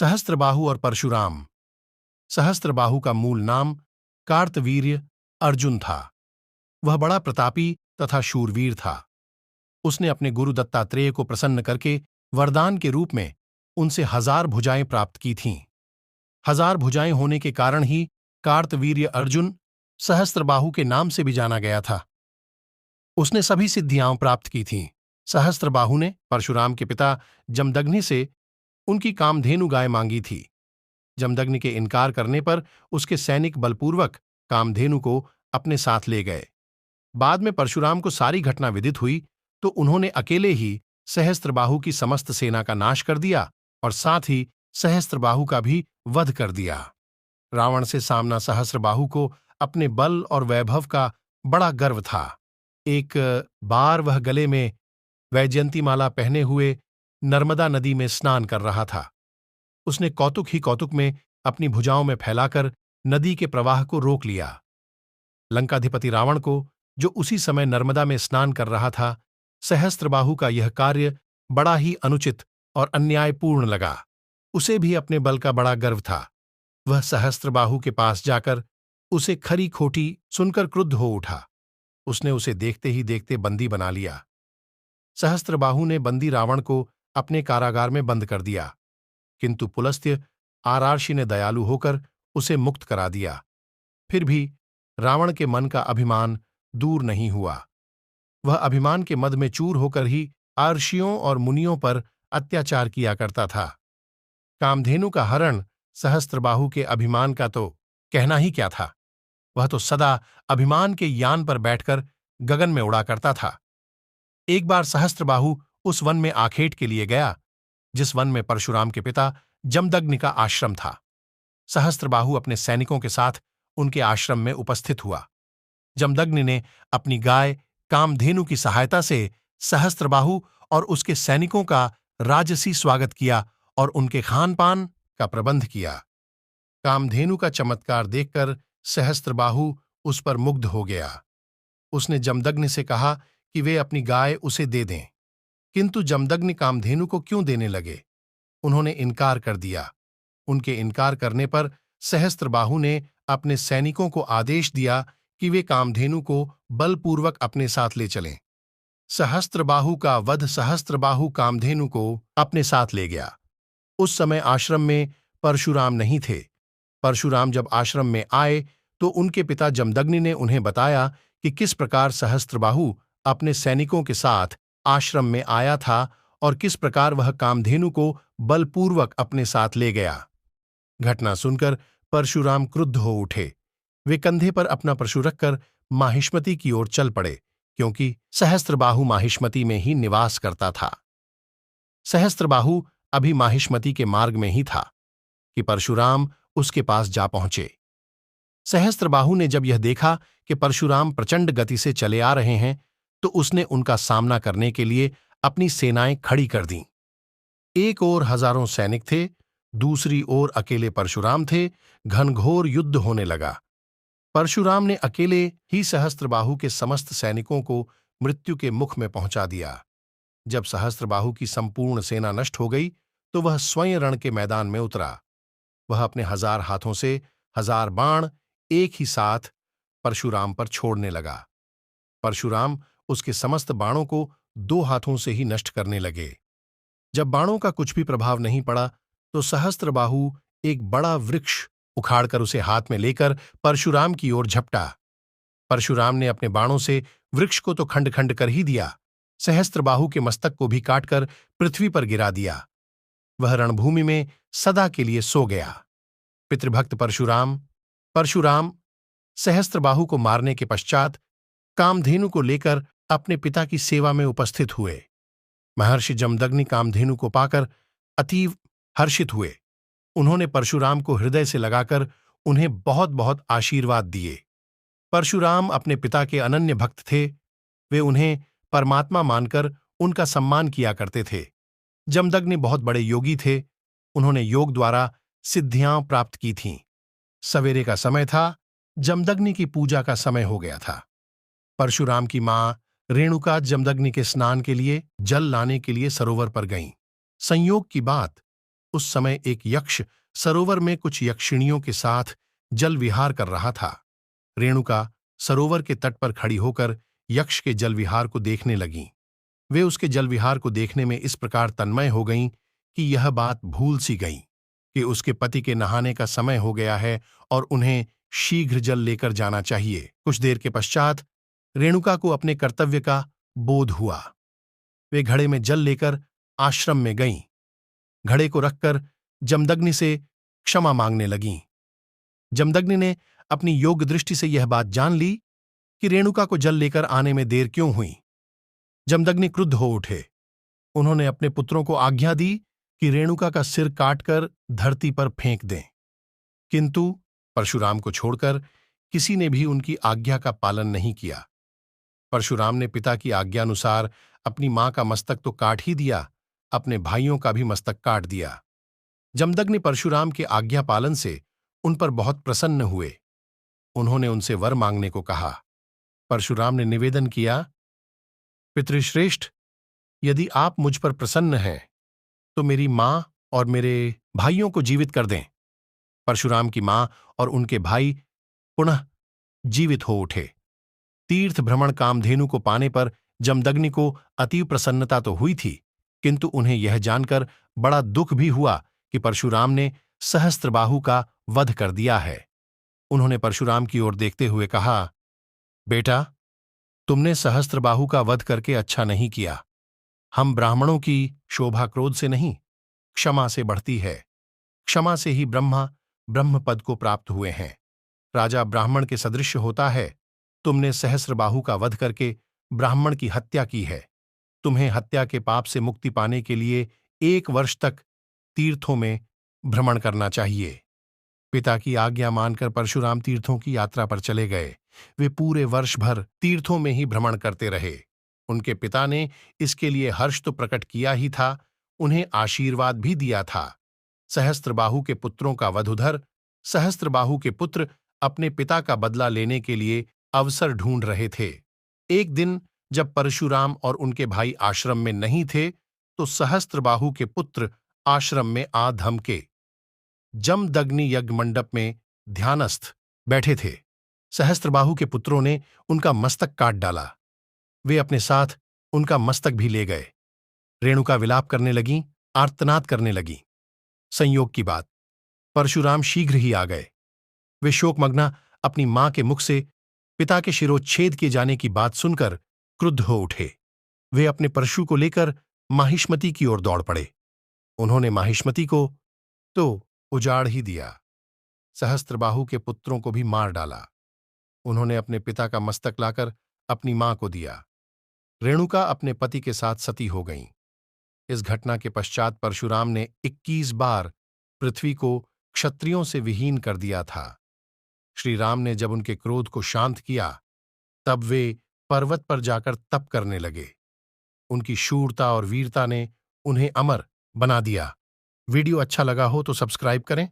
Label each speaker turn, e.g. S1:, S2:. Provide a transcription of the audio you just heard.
S1: सहस्त्रबाहु और परशुराम। सहस्त्रबाहु का मूल नाम कार्तवीर्य अर्जुन था। वह बड़ा प्रतापी तथा शूरवीर था। उसने अपने गुरु दत्तात्रेय को प्रसन्न करके वरदान के रूप में उनसे 1000 भुजाएं प्राप्त की थीं। 1000 भुजाएं होने के कारण ही कार्तवीर्य अर्जुन सहस्त्रबाहु के नाम से भी जाना गया था। उसने सभी सिद्धियां प्राप्त की थीं। सहस्त्रबाहु ने परशुराम के पिता जमदग्नि से उनकी कामधेनु गाय मांगी थी। जमदग्नि के इनकार करने पर उसके सैनिक बलपूर्वक कामधेनु को अपने साथ ले गए। बाद में परशुराम को सारी घटना विदित हुई तो उन्होंने अकेले ही सहस्त्रबाहु की समस्त सेना का नाश कर दिया और साथ ही सहस्त्रबाहु का भी वध कर दिया। रावण से सामना सहस्त्रबाहु को अपने बल और वैभव का बड़ा गर्व था। एक बार वह गले में वैजयंतीमाला पहने हुए नर्मदा नदी में स्नान कर रहा था। उसने कौतुक ही कौतुक में अपनी भुजाओं में फैलाकर नदी के प्रवाह को रोक लिया। लंकाधिपति रावण को, जो उसी समय नर्मदा में स्नान कर रहा था, सहस्त्रबाहु का यह कार्य बड़ा ही अनुचित और अन्यायपूर्ण लगा। उसे भी अपने बल का बड़ा गर्व था। वह सहस्त्रबाहु के पास जाकर उसे खरी खोटी सुनकर क्रुद्ध हो उठा। उसने उसे देखते ही देखते बंदी बना लिया। सहस्त्रबाहु ने बंदी रावण को अपने कारागार में बंद कर दिया, किंतु पुलस्त्य आरार्षि ने दयालु होकर उसे मुक्त करा दिया। फिर भी रावण के मन का अभिमान दूर नहीं हुआ। वह अभिमान के मद में चूर होकर ही आर्षियों और मुनियों पर अत्याचार किया करता था। कामधेनु का हरण सहस्त्रबाहु के अभिमान का तो कहना ही क्या था। वह तो सदा अभिमान के यान पर बैठकर गगन में उड़ा करता था। एक बार सहस्त्रबाहु उस वन में आखेट के लिए गया जिस वन में परशुराम के पिता जमदग्नि का आश्रम था। सहस्त्रबाहु अपने सैनिकों के साथ उनके आश्रम में उपस्थित हुआ। जमदग्नि ने अपनी गाय कामधेनु की सहायता से सहस्त्रबाहु और उसके सैनिकों का राजसी स्वागत किया और उनके खान पान का प्रबंध किया। कामधेनु का चमत्कार देखकर सहस्त्रबाहु उस पर मुग्ध हो गया। उसने जमदग्नि से कहा कि वे अपनी गाय उसे दे दें, किंतु जमदग्नि कामधेनु को क्यों देने लगे। उन्होंने इनकार कर दिया। उनके इनकार करने पर सहस्त्रबाहु ने अपने सैनिकों को आदेश दिया कि वे कामधेनु को बलपूर्वक अपने साथ ले चलें। सहस्त्रबाहु का वध सहस्त्रबाहु कामधेनु को अपने साथ ले गया। उस समय आश्रम में परशुराम नहीं थे। परशुराम जब आश्रम में आए तो उनके पिता जमदग्नि ने उन्हें बताया कि किस प्रकार सहस्त्रबाहु अपने सैनिकों के साथ आश्रम में आया था और किस प्रकार वह कामधेनु को बलपूर्वक अपने साथ ले गया। घटना सुनकर परशुराम क्रुद्ध हो उठे। वे कंधे पर अपना परशु रखकर माहिष्मति की ओर चल पड़े, क्योंकि सहस्त्रबाहु माहिष्मति में ही निवास करता था। सहस्त्रबाहु अभी माहिष्मति के मार्ग में ही था कि परशुराम उसके पास जा पहुंचे। सहस्त्रबाहु ने जब यह देखा कि परशुराम प्रचंड गति से चले आ रहे हैं तो उसने उनका सामना करने के लिए अपनी सेनाएं खड़ी कर दीं। एक ओर हजारों सैनिक थे, दूसरी ओर अकेले परशुराम थे। घनघोर युद्ध होने लगा। परशुराम ने अकेले ही सहस्त्रबाहु के समस्त सैनिकों को मृत्यु के मुख में पहुंचा दिया। जब सहस्त्रबाहु की संपूर्ण सेना नष्ट हो गई तो वह स्वयं रण के मैदान में उतरा। वह अपने 1000 हाथों से 1000 बाण एक ही साथ परशुराम पर छोड़ने लगा। परशुराम उसके समस्त बाणों को 2 हाथों से ही नष्ट करने लगे। जब बाणों का कुछ भी प्रभाव नहीं पड़ा तो सहस्त्रबाहु एक बड़ा वृक्ष उखाड़कर उसे हाथ में लेकर परशुराम की ओर झपटा। परशुराम ने अपने बाणों से वृक्ष को तो खंड खंड कर ही दिया, सहस्त्रबाहु के मस्तक को भी काटकर पृथ्वी पर गिरा दिया। वह रणभूमि में सदा के लिए सो गया। पितृभक्त परशुराम सहस्त्रबाहु को मारने के पश्चात कामधेनु को लेकर अपने पिता की सेवा में उपस्थित हुए। महर्षि जमदग्नि कामधेनु को पाकर अतीव हर्षित हुए। उन्होंने परशुराम को हृदय से लगाकर उन्हें बहुत बहुत आशीर्वाद दिए। परशुराम अपने पिता के अनन्य भक्त थे। वे उन्हें परमात्मा मानकर उनका सम्मान किया करते थे। जमदग्नि बहुत बड़े योगी थे। उन्होंने योग द्वारा सिद्धियां प्राप्त की थीं। सवेरे का समय था। जमदग्नि की पूजा का समय हो गया था। परशुराम की मां रेणुका जमदग्नि के स्नान के लिए जल लाने के लिए सरोवर पर गईं। संयोग की बात, उस समय एक यक्ष सरोवर में कुछ यक्षिणियों के साथ जल विहार कर रहा था। रेणुका सरोवर के तट पर खड़ी होकर यक्ष के जल विहार को देखने लगीं। वे उसके जल विहार को देखने में इस प्रकार तन्मय हो गईं कि यह बात भूल सी गईं कि उसके पति के नहाने का समय हो गया है और उन्हें शीघ्र जल लेकर जाना चाहिए। कुछ देर के पश्चात रेणुका को अपने कर्तव्य का बोध हुआ। वे घड़े में जल लेकर आश्रम में गईं। घड़े को रखकर जमदग्नि से क्षमा मांगने लगीं। जमदग्नि ने अपनी योग्य दृष्टि से यह बात जान ली कि रेणुका को जल लेकर आने में देर क्यों हुई। जमदग्नि क्रुद्ध हो उठे। उन्होंने अपने पुत्रों को आज्ञा दी कि रेणुका का सिर काटकर धरती पर फेंक दें, किंतु परशुराम को छोड़कर किसी ने भी उनकी आज्ञा का पालन नहीं किया। परशुराम ने पिता की आज्ञानुसार अपनी मां का मस्तक तो काट ही दिया, अपने भाइयों का भी मस्तक काट दिया। जमदग्नि परशुराम के आज्ञा पालन से उन पर बहुत प्रसन्न हुए। उन्होंने उनसे वर मांगने को कहा। परशुराम ने निवेदन किया, पितृश्रेष्ठ, यदि आप मुझ पर प्रसन्न हैं तो मेरी मां और मेरे भाइयों को जीवित कर दें। परशुराम की मां और उनके भाई पुनः जीवित हो उठे। तीर्थ भ्रमण कामधेनु को पाने पर जमदग्नि को अतीव प्रसन्नता तो हुई थी, किंतु उन्हें यह जानकर बड़ा दुख भी हुआ कि परशुराम ने सहस्त्रबाहु का वध कर दिया है। उन्होंने परशुराम की ओर देखते हुए कहा, बेटा, तुमने सहस्त्रबाहु का वध करके अच्छा नहीं किया। हम ब्राह्मणों की शोभा क्रोध से नहीं, क्षमा से बढ़ती है। क्षमा से ही ब्रह्मा ब्रह्म पद को प्राप्त हुए हैं। राजा ब्राह्मण के सदृश होता है। तुमने सहस्त्रबाहु का वध करके ब्राह्मण की हत्या की है। तुम्हें हत्या के पाप से मुक्ति पाने के लिए 1 वर्ष तक तीर्थों में भ्रमण करना चाहिए। पिता की आज्ञा मानकर परशुराम तीर्थों की यात्रा पर चले गए। वे पूरे वर्ष भर तीर्थों में ही भ्रमण करते रहे। उनके पिता ने इसके लिए हर्ष तो प्रकट किया ही था, उन्हें आशीर्वाद भी दिया था। सहस्त्रबाहु के पुत्रों का वध उधर सहस्त्रबाहु के पुत्र अपने पिता का बदला लेने के लिए अवसर ढूंढ रहे थे। एक दिन जब परशुराम और उनके भाई आश्रम में नहीं थे तो सहस्त्रबाहु के पुत्र आश्रम में आ धमके। जमदग्नि यज्ञ मंडप में ध्यानस्थ बैठे थे। सहस्त्रबाहु के पुत्रों ने उनका मस्तक काट डाला। वे अपने साथ उनका मस्तक भी ले गए। रेणुका विलाप करने लगीं, आर्तनाद करने लगीं। संयोग की बात, परशुराम शीघ्र ही आ गए। वे शोकमग्ना अपनी मां के मुख से पिता के शिरोच्छेद किए जाने की बात सुनकर क्रुद्ध हो उठे। वे अपने परशु को लेकर माहिष्मति की ओर दौड़ पड़े। उन्होंने माहिष्मति को तो उजाड़ ही दिया, सहस्त्रबाहु के पुत्रों को भी मार डाला। उन्होंने अपने पिता का मस्तक लाकर अपनी मां को दिया। रेणुका अपने पति के साथ सती हो गईं। इस घटना के पश्चात परशुराम ने 21 बार पृथ्वी को क्षत्रियों से विहीन कर दिया था। श्री राम ने जब उनके क्रोध को शांत किया तब वे पर्वत पर जाकर तप करने लगे। उनकी शूरता और वीरता ने उन्हें अमर बना दिया। वीडियो अच्छा लगा हो तो सब्सक्राइब करें।